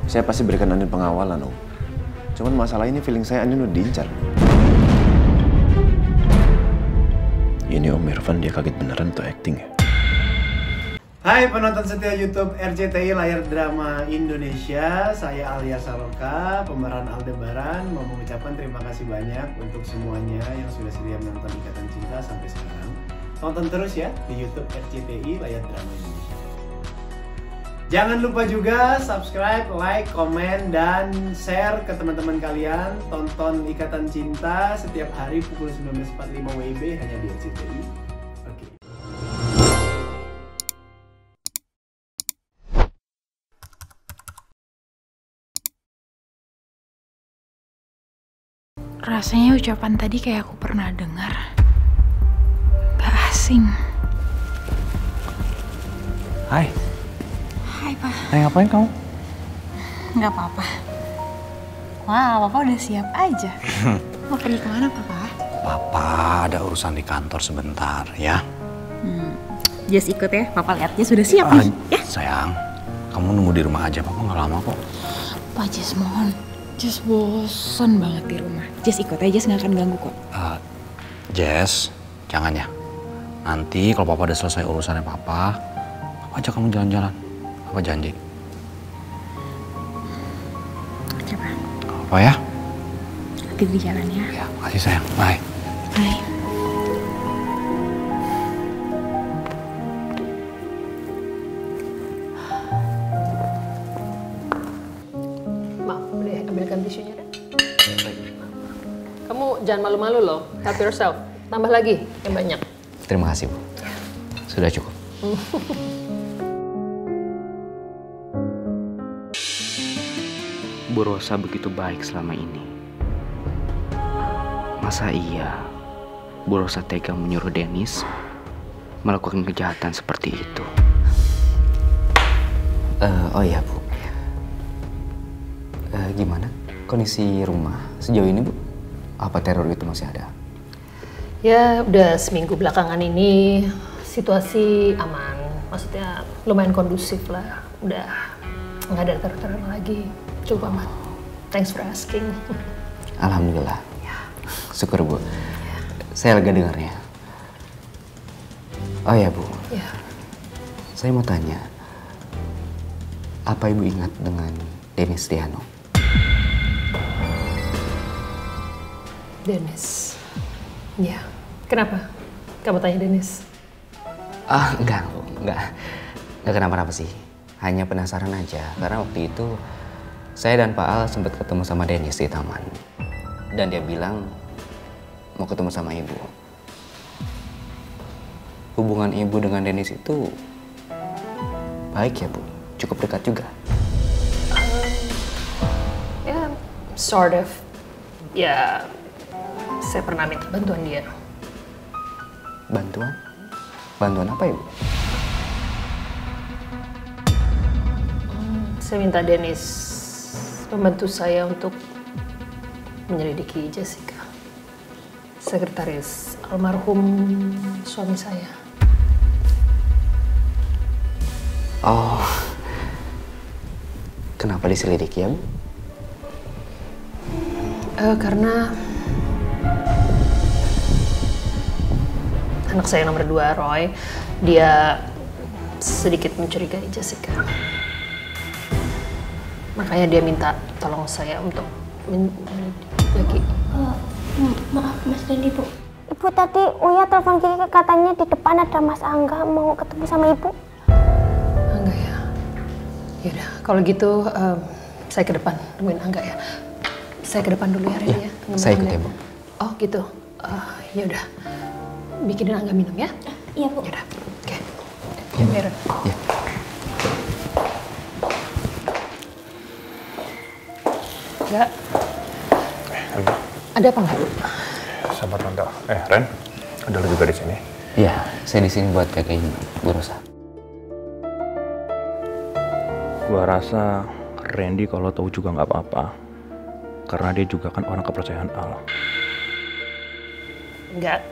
Saya pasti berikan Andin pengawalan, Om. Cuman masalah ini feeling saya Andin udah diincar. Ini Om Irfan, dia kaget beneran atau acting ya? Hai penonton setia YouTube RCTI Layar Drama Indonesia. Saya Alia Saloka, pemeran Aldebaran. Mau mengucapkan terima kasih banyak untuk semuanya yang sudah setia menonton Ikatan Cinta sampai sekarang. Tonton terus ya di YouTube RCTI Layar Drama Indonesia. Jangan lupa juga subscribe, like, komen, dan share ke teman-teman kalian. Tonton Ikatan Cinta setiap hari pukul 19.45 WIB hanya di RCTI. Oke. Rasanya ucapan tadi kayak aku pernah dengar. Gak asing. Hai. Hai, Pak. Hai, ngapain kamu? Gak apa-apa. Wah, Papa udah siap aja. Mau pergi kemana, Papa? Papa ada urusan di kantor sebentar, ya. Jess ikut ya, Papa lihat Jess sudah siap nih. Ya? Sayang, kamu nunggu di rumah aja, Papa nggak lama kok. Pak Jess mohon. Jess bosan banget di rumah. Jess ikut aja, Jess nggak akan ganggu kok. Jess, jangan ya. Nanti kalau Papa udah selesai urusannya Papa ajak kamu jalan-jalan. Papa janji. Coba. Apa ya? Hati di jalan ya. Ya, makasih sayang. Bye. Bye. Maaf, boleh ambilkan tisunya deh. Kamu jangan malu-malu loh, help yourself. Tambah lagi yang banyak. Terima kasih, Bu. Sudah cukup. Bu Rosa begitu baik selama ini. Masa iya Bu Rosa tega menyuruh Dennis melakukan kejahatan seperti itu? Oh iya, Bu. Gimana kondisi rumah sejauh ini, Bu? Apa teror itu masih ada? Ya, udah seminggu belakangan ini situasi aman. Maksudnya lumayan kondusif lah. Udah nggak ada teror-teror lagi. Cukup aman. Thanks for asking. Alhamdulillah. Syukur, Bu. Saya lega dengarnya. Oh ya, Bu. Ya. Saya mau tanya, apa Ibu ingat dengan Dennis Diano? Dennis. Ya. Kenapa? Kamu tanya Dennis? Enggak, Bu. Enggak kenapa-napa sih. Hanya penasaran aja. Karena waktu itu saya dan Pak Al sempat ketemu sama Dennis di taman. Dan dia bilang mau ketemu sama Ibu. Hubungan Ibu dengan Dennis itu baik ya, Bu? Cukup dekat juga? Ya, sort of. Ya, saya pernah minta bantuan dia. Bantuan? Bantuan apa, Ibu? Saya minta Dennis membantu saya untuk menyelidiki Jessica, sekretaris almarhum suami saya. Oh, kenapa diselidiki ya, Bu? Karena anak saya nomor 2, Roy, dia sedikit mencurigai Jessica. Makanya dia minta tolong saya untuk menyelidiki. Maaf Mas Randy, Bu. Ibu tadi Uya telepon Kiki katanya di depan ada Mas Angga mau ketemu sama Ibu. Angga ya? Yaudah, kalau gitu saya ke depan nemuin Angga ya. Saya ke depan dulu ya, Randy ya. Saya ikut ya, Bu. Oh gitu. Yaudah, bikinin Angga minum ya. Iya, Bu. Yaudah, oke. Ya, Mira. Ya. Enggak. Ada apa nggak? Sahabat Tante. Ren, ada lu juga di sini. Iya, saya di sini buat jagain Bu Rosa. Gua rasa Randy kalau tahu juga nggak apa-apa, karena dia juga kan orang kepercayaan Al. Enggak.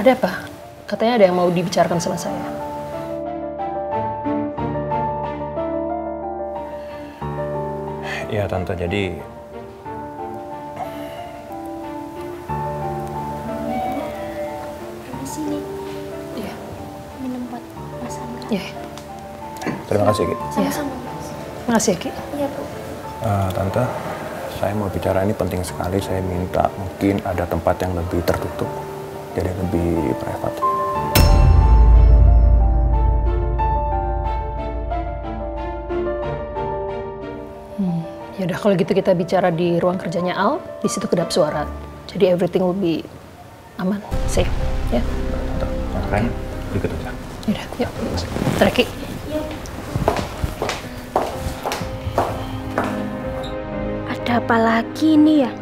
Ada apa? Katanya ada yang mau dibicarakan sama saya. Ya Tante, jadi Di sini Iya. minum buat Mas Angga. Iya. terima kasih Ki. Sama-sama, Mas. Makasih ya, Ki. Iya, Bu. Tante, saya mau bicara ini penting sekali. Saya minta mungkin ada tempat yang lebih tertutup, jadi lebih private. Ya udah, kalau gitu kita bicara di ruang kerjanya Al. Di situ kedap suara. Jadi everything will be aman, safe, ya. Tante, Ren, ikut aja. Yaudah, yuk. Terki. Ada apa lagi nih ya?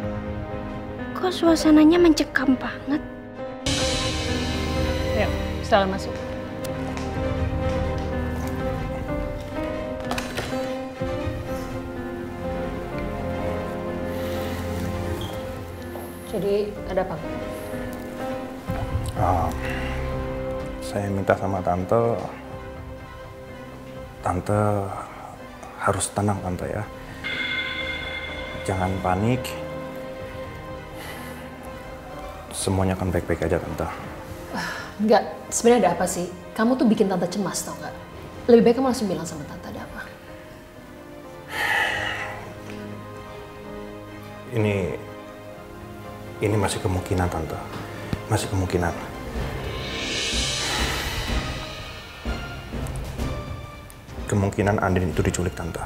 Kok suasananya mencekam banget? Yuk, silakan masuk. Jadi ada apa? Saya minta sama Tante harus tenang Tante ya. Jangan panik. Semuanya akan baik-baik aja Tante. Enggak, sebenarnya ada apa sih? Kamu tuh bikin Tante cemas, tau nggak? Lebih baik kamu langsung bilang sama Tante ada apa. Ini masih kemungkinan Tante. Masih kemungkinan. Kemungkinan Andin itu diculik Tante.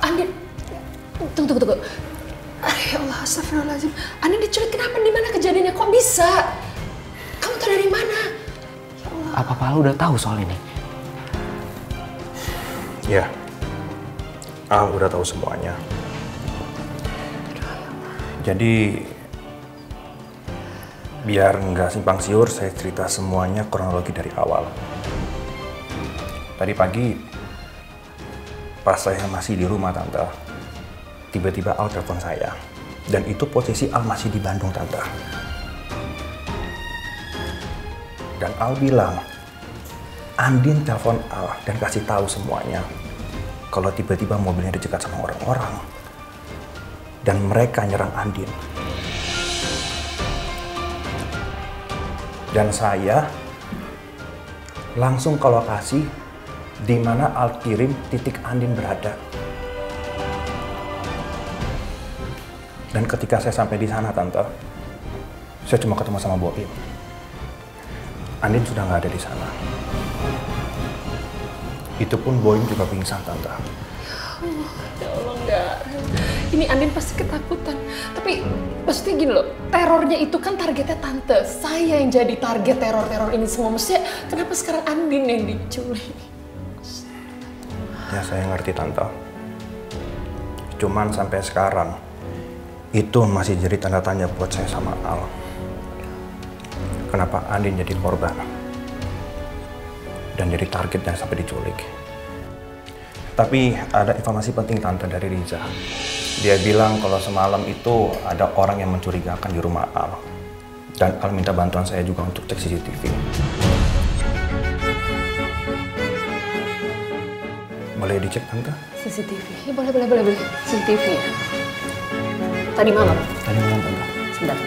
Andin, tunggu. Ya Allah, astagfirullahaladzim. Andin diculik kenapa? Di mana kejadiannya? Kok bisa? Kamu tahu dari mana? Apa Al udah tahu soal ini? Ya, Al udah tahu semuanya. Jadi, biar nggak simpang siur, saya cerita semuanya kronologi dari awal. Tadi pagi, pas saya masih di rumah Tante, tiba-tiba Al telepon saya. Dan itu posisi Al masih di Bandung Tante. Dan Al bilang, Andin telepon Al dan kasih tahu semuanya. Kalau tiba-tiba mobilnya dicegat sama orang-orang. Dan mereka nyerang Andin. Dan saya langsung ke lokasi di mana Al kirim titik Andin berada. Dan ketika saya sampai di sana, Tante, saya cuma ketemu sama Boim. Andin sudah nggak ada di sana. Itu pun Boim juga pingsan, Tante. Ya Allah, enggak. Ini Andin pasti ketakutan. Tapi maksudnya gini loh, terornya itu kan targetnya Tante. Saya yang jadi target teror-teror ini semua. Maksudnya kenapa sekarang Andin yang diculik? Ya saya ngerti Tante. Cuman sampai sekarang itu masih jadi tanda tanya buat saya sama Al. Kenapa Andin jadi korban dan jadi target dan sampai diculik. Tapi ada informasi penting Tante dari Riza. Dia bilang kalau semalam itu ada orang yang mencurigakan di rumah Al. Dan Al minta bantuan saya juga untuk cek CCTV. Boleh dicek Tante? CCTV. Ya, boleh. CCTV. Tadi malam. Tadi malam Tante. Sebentar.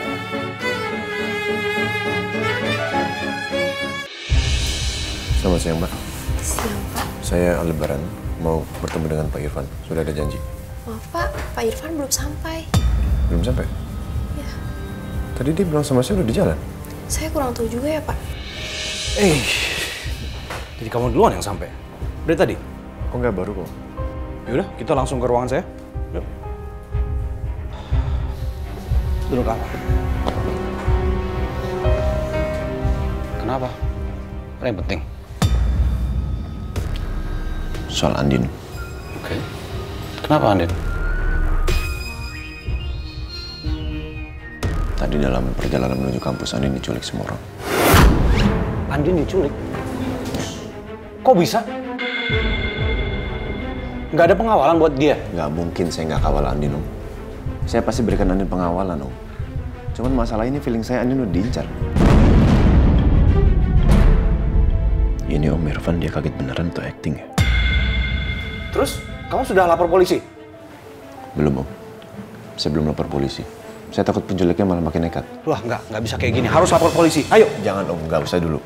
Selamat siang, Mbak. Siang, Pak. Saya Aldebaran, mau bertemu dengan Pak Irfan. Sudah ada janji. Maaf Pak Irfan belum sampai. Belum sampai? Ya, Tadi dia bilang sama saya udah di jalan. saya kurang tahu juga ya Pak. Jadi kamu duluan yang sampai? Dari tadi? Oh enggak, baru kok. Yaudah, kita langsung ke ruangan saya. Yuk. Duduk kamu. Kenapa? Ada yang penting? Soal Andin. Oke. Kenapa Andin? Tadi dalam perjalanan menuju kampus Andin diculik semua orang. Andin diculik? Kok bisa? Nggak ada pengawalan buat dia? Nggak mungkin saya nggak kawal Andin, Om. Saya pasti berikan Andin pengawalan, Om. Cuman masalah ini feeling saya Andin udah diincar. Ini Om Irfan, dia kaget beneran atau acting ya? Terus, kamu sudah lapor polisi? Belum Om. Saya belum lapor polisi. Saya takut penculiknya malah makin nekat. Wah, nggak bisa kayak gini. Harus lapor polisi. Ayo. Jangan Om, nggak usah dulu.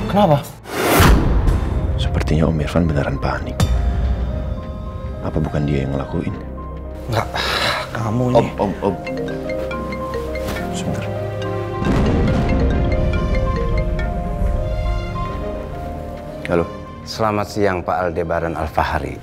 Kenapa? Sepertinya Om Irfan beneran panik. Apa bukan dia yang ngelakuin? Nggak, kamu ini... Om. Sebentar. Halo. Selamat siang Pak Aldebaran Alfahri.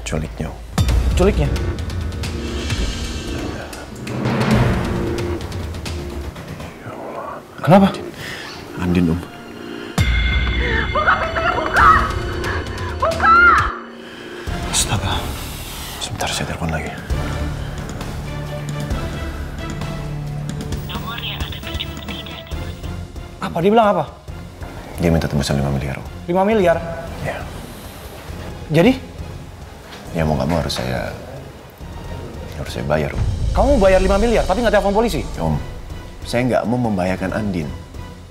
Penculiknya. Penculiknya? Ya Allah. Kenapa? Andin Om. Buka pintunya, buka! Buka! Astaga. Sebentar, saya telepon lagi. Apa? Dia bilang apa? Dia minta tebusan 5 miliar Om. 5 miliar? Ya. Jadi? Ya mau nggak mau harus saya bayar Om. Kamu bayar 5 miliar tapi nggak telepon polisi? Om, saya nggak mau membahayakan Andin.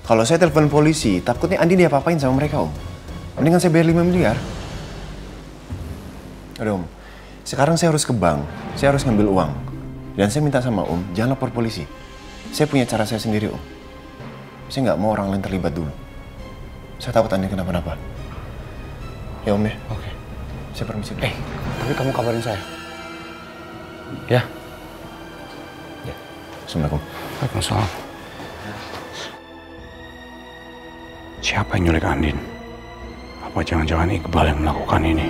Kalau saya telepon polisi, takutnya Andin diapa-apain sama mereka Om. Mendingan saya bayar 5 miliar. Udah Om, sekarang saya harus ke bank. Saya harus ngambil uang. Dan saya minta sama Om, jangan lapor polisi. Saya punya cara saya sendiri Om. Saya nggak mau orang lain terlibat dulu. Saya takut Andin kenapa-napa. Ya Om ya? Oke. Saya permisi. Tapi kamu kabarin saya. Ya? Ya. Assalamualaikum. Waalaikumsalam. Siapa yang nyulik Andin? Apa jangan-jangan Iqbal yang melakukan ini?